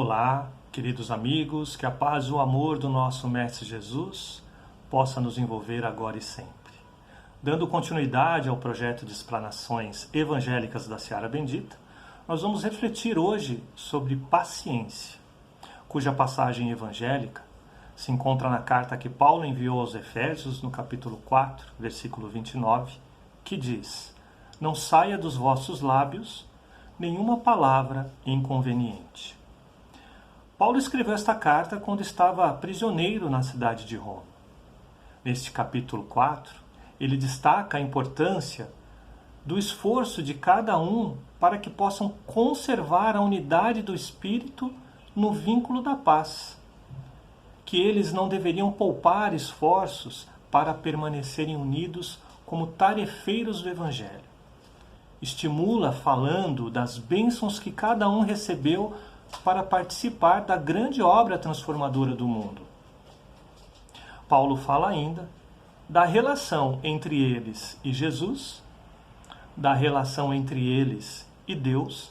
Olá, queridos amigos, que a paz e o amor do nosso Mestre Jesus possa nos envolver agora e sempre. Dando continuidade ao projeto de explanações evangélicas da Seara Bendita, nós vamos refletir hoje sobre paciência, cuja passagem evangélica se encontra na carta que Paulo enviou aos Efésios, no capítulo 4, versículo 29, que diz: "Não saia dos vossos lábios nenhuma palavra inconveniente." Paulo escreveu esta carta quando estava prisioneiro na cidade de Roma. Neste capítulo 4, ele destaca a importância do esforço de cada um para que possam conservar a unidade do Espírito no vínculo da paz, que eles não deveriam poupar esforços para permanecerem unidos como tarefeiros do Evangelho. Estimula falando das bênçãos que cada um recebeu para participar da grande obra transformadora do mundo. Paulo fala ainda da relação entre eles e Jesus, da relação entre eles e Deus,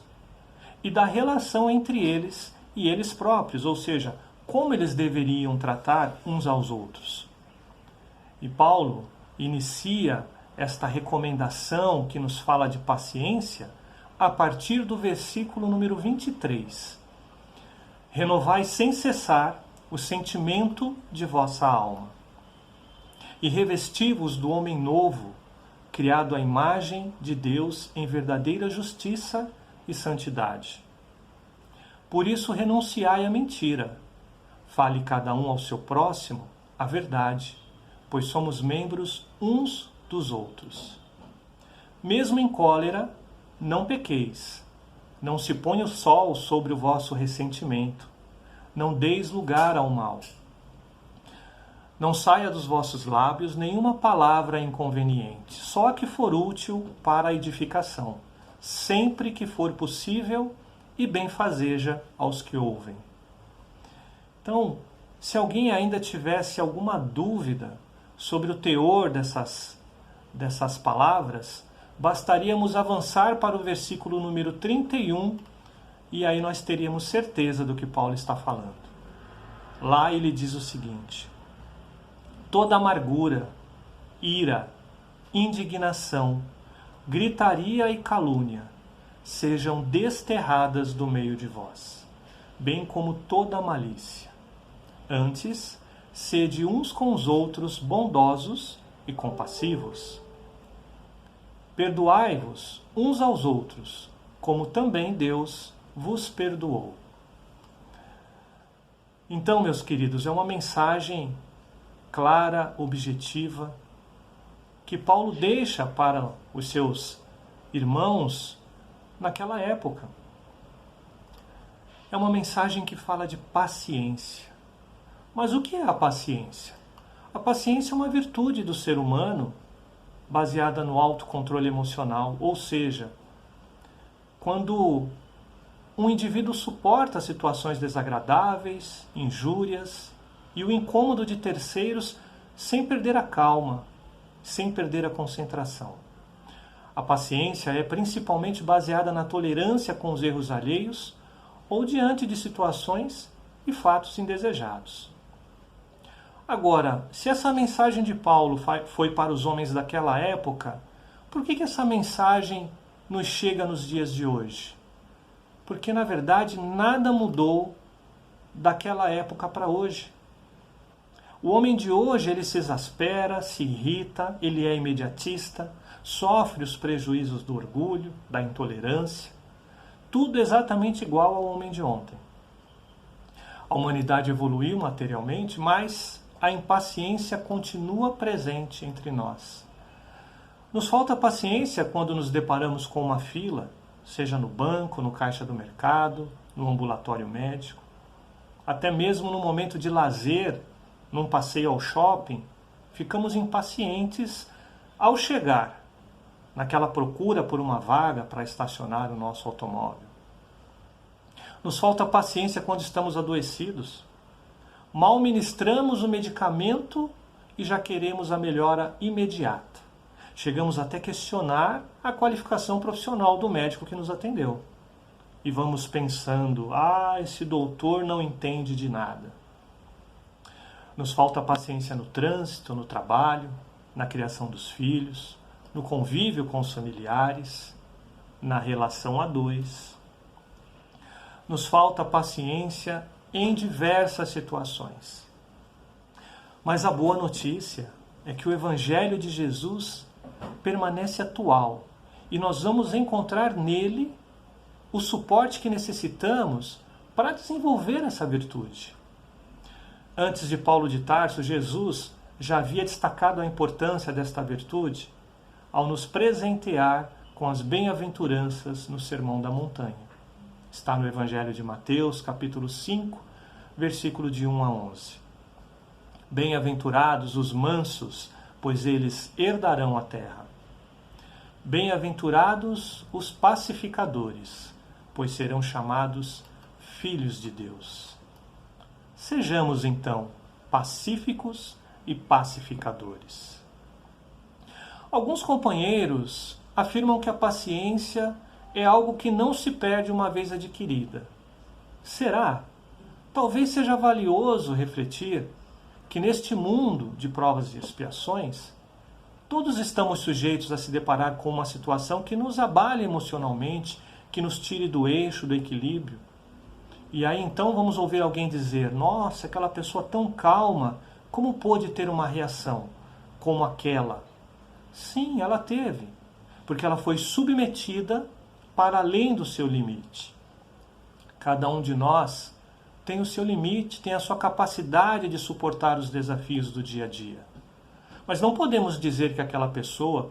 e da relação entre eles e eles próprios, ou seja, como eles deveriam tratar uns aos outros. E Paulo inicia esta recomendação que nos fala de paciência a partir do versículo número 23. "Renovai sem cessar o sentimento de vossa alma, e revesti-vos do homem novo, criado à imagem de Deus em verdadeira justiça e santidade. Por isso renunciai à mentira, fale cada um ao seu próximo a verdade, pois somos membros uns dos outros. Mesmo em cólera, não pequeis. Não se ponha o sol sobre o vosso ressentimento. Não deis lugar ao mal. Não saia dos vossos lábios nenhuma palavra inconveniente, só a que for útil para a edificação, sempre que for possível e benfazeja aos que ouvem." Então, se alguém ainda tivesse alguma dúvida sobre o teor dessas palavras, bastaríamos avançar para o versículo número 31 e aí nós teríamos certeza do que Paulo está falando. Lá ele diz o seguinte: "Toda amargura, ira, indignação, gritaria e calúnia sejam desterradas do meio de vós, bem como toda malícia. Antes, sede uns com os outros bondosos e compassivos. Perdoai-vos uns aos outros, como também Deus vos perdoou." Então, meus queridos, é uma mensagem clara, objetiva, que Paulo deixa para os seus irmãos naquela época. É uma mensagem que fala de paciência. Mas o que é a paciência? A paciência é uma virtude do ser humano baseada no autocontrole emocional, ou seja, quando um indivíduo suporta situações desagradáveis, injúrias e o incômodo de terceiros sem perder a calma, sem perder a concentração. A paciência é principalmente baseada na tolerância com os erros alheios ou diante de situações e fatos indesejados. Agora, se essa mensagem de Paulo foi para os homens daquela época, por que essa mensagem nos chega nos dias de hoje? Porque, na verdade, nada mudou daquela época para hoje. O homem de hoje, ele se exaspera, se irrita, ele é imediatista, sofre os prejuízos do orgulho, da intolerância. Tudo exatamente igual ao homem de ontem. A humanidade evoluiu materialmente, mas a impaciência continua presente entre nós. Nos falta paciência quando nos deparamos com uma fila, seja no banco, no caixa do mercado, no ambulatório médico, até mesmo no momento de lazer, num passeio ao shopping, ficamos impacientes ao chegar naquela procura por uma vaga para estacionar o nosso automóvel. Nos falta paciência quando estamos adoecidos. Mal ministramos o medicamento e já queremos a melhora imediata. Chegamos até a questionar a qualificação profissional do médico que nos atendeu. e vamos pensando, esse doutor não entende de nada. Nos falta paciência no trânsito, no trabalho, na criação dos filhos, no convívio com os familiares, na relação a dois. Nos falta paciência em diversas situações. Mas a boa notícia é que o Evangelho de Jesus permanece atual e nós vamos encontrar nele o suporte que necessitamos para desenvolver essa virtude. Antes de Paulo de Tarso, Jesus já havia destacado a importância desta virtude ao nos presentear com as bem-aventuranças no Sermão da Montanha. Está no Evangelho de Mateus, capítulo 5, versículo de 1 a 11. Bem-aventurados os mansos, pois eles herdarão a terra. Bem-aventurados os pacificadores, pois serão chamados filhos de Deus. Sejamos, então, pacíficos e pacificadores. Alguns companheiros afirmam que a paciência é algo que não se perde uma vez adquirida. Será? Talvez seja valioso refletir que neste mundo de provas e expiações, todos estamos sujeitos a se deparar com uma situação que nos abale emocionalmente, que nos tire do eixo, do equilíbrio. E aí então vamos ouvir alguém dizer, nossa, aquela pessoa tão calma, como pôde ter uma reação como aquela? Sim, ela teve, porque ela foi submetida para além do seu limite. Cada um de nós tem o seu limite, tem a sua capacidade de suportar os desafios do dia a dia. Mas não podemos dizer que aquela pessoa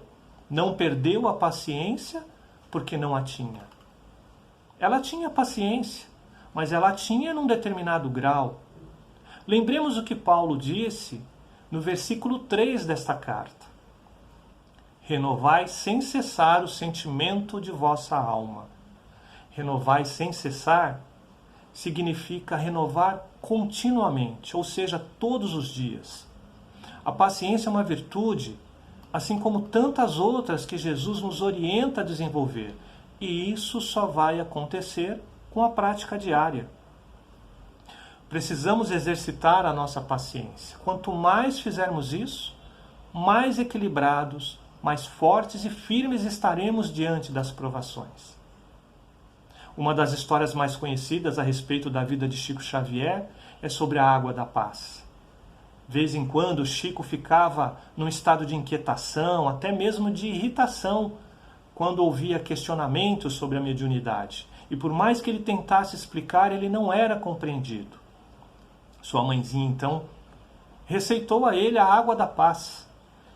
não perdeu a paciência porque não a tinha. Ela tinha paciência, mas ela tinha num determinado grau. Lembremos o que Paulo disse no versículo 3 desta carta. Renovai sem cessar o sentimento de vossa alma. Renovai sem cessar significa renovar continuamente, ou seja, todos os dias. A paciência é uma virtude, assim como tantas outras que Jesus nos orienta a desenvolver. E isso só vai acontecer com a prática diária. Precisamos exercitar a nossa paciência. Quanto mais fizermos isso, mais equilibrados, mais fortes e firmes estaremos diante das provações. Uma das histórias mais conhecidas a respeito da vida de Chico Xavier é sobre a água da paz. De vez em quando, Chico ficava num estado de inquietação, até mesmo de irritação, quando ouvia questionamentos sobre a mediunidade. E por mais que ele tentasse explicar, ele não era compreendido. Sua mãezinha, então, receitou a ele a água da paz.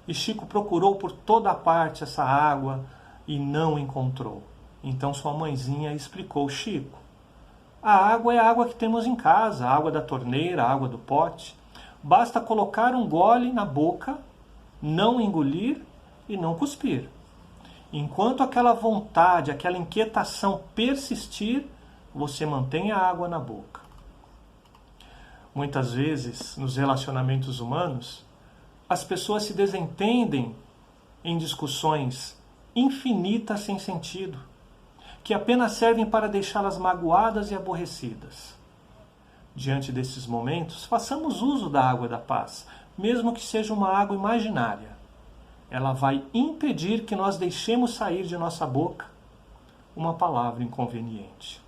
E Chico procurou por toda parte essa água e não encontrou. Então sua mãezinha explicou, Chico, a água é a água que temos em casa, a água da torneira, a água do pote. Basta colocar um gole na boca, não engolir e não cuspir. Enquanto aquela vontade, aquela inquietação persistir, você mantém a água na boca. Muitas vezes, nos relacionamentos humanos, as pessoas se desentendem em discussões infinitas sem sentido, que apenas servem para deixá-las magoadas e aborrecidas. Diante desses momentos, façamos uso da água da paz, mesmo que seja uma água imaginária. Ela vai impedir que nós deixemos sair de nossa boca uma palavra inconveniente.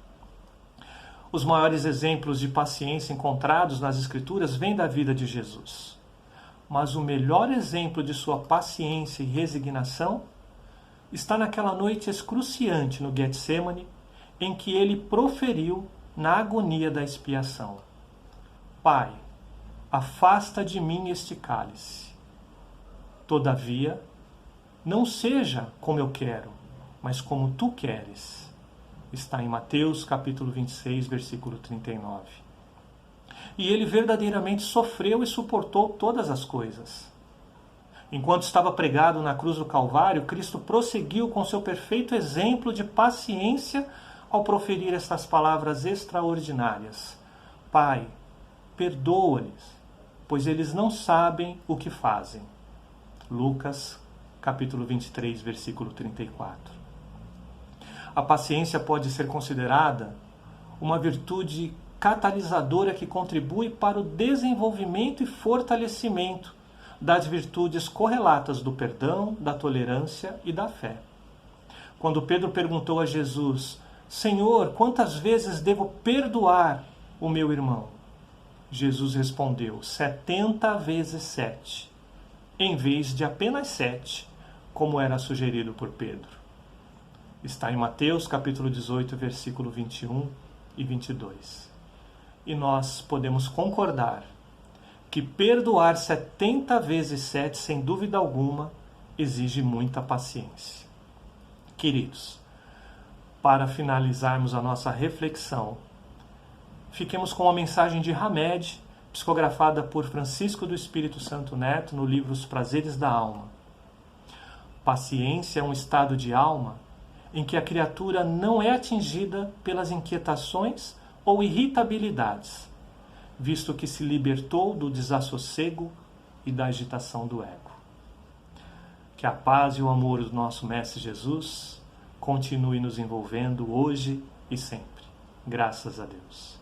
Os maiores exemplos de paciência encontrados nas Escrituras vêm da vida de Jesus. Mas o melhor exemplo de sua paciência e resignação está naquela noite excruciante no Getsemane, em que ele proferiu na agonia da expiação: Pai, afasta de mim este cálice. Todavia, não seja como eu quero, mas como tu queres. Está em Mateus capítulo 26, versículo 39. E ele verdadeiramente sofreu e suportou todas as coisas. Enquanto estava pregado na cruz do Calvário, Cristo prosseguiu com seu perfeito exemplo de paciência ao proferir estas palavras extraordinárias: Pai, perdoa-lhes, pois eles não sabem o que fazem. Lucas, capítulo 23, versículo 34. A paciência pode ser considerada uma virtude catalisadora que contribui para o desenvolvimento e fortalecimento das virtudes correlatas do perdão, da tolerância e da fé. Quando Pedro perguntou a Jesus: Senhor, quantas vezes devo perdoar o meu irmão? Jesus respondeu: 70 vezes 7, em vez de apenas 7, como era sugerido por Pedro. Está em Mateus capítulo 18, versículo 21 e 22. E nós podemos concordar que perdoar 70 vezes 7, sem dúvida alguma, exige muita paciência. Queridos, para finalizarmos a nossa reflexão, fiquemos com a mensagem de Hamed, psicografada por Francisco do Espírito Santo Neto no livro Os Prazeres da Alma. Paciência é um estado de alma em que a criatura não é atingida pelas inquietações ou irritabilidades, visto que se libertou do desassossego e da agitação do ego. Que a paz e o amor do nosso Mestre Jesus continue nos envolvendo hoje e sempre. Graças a Deus.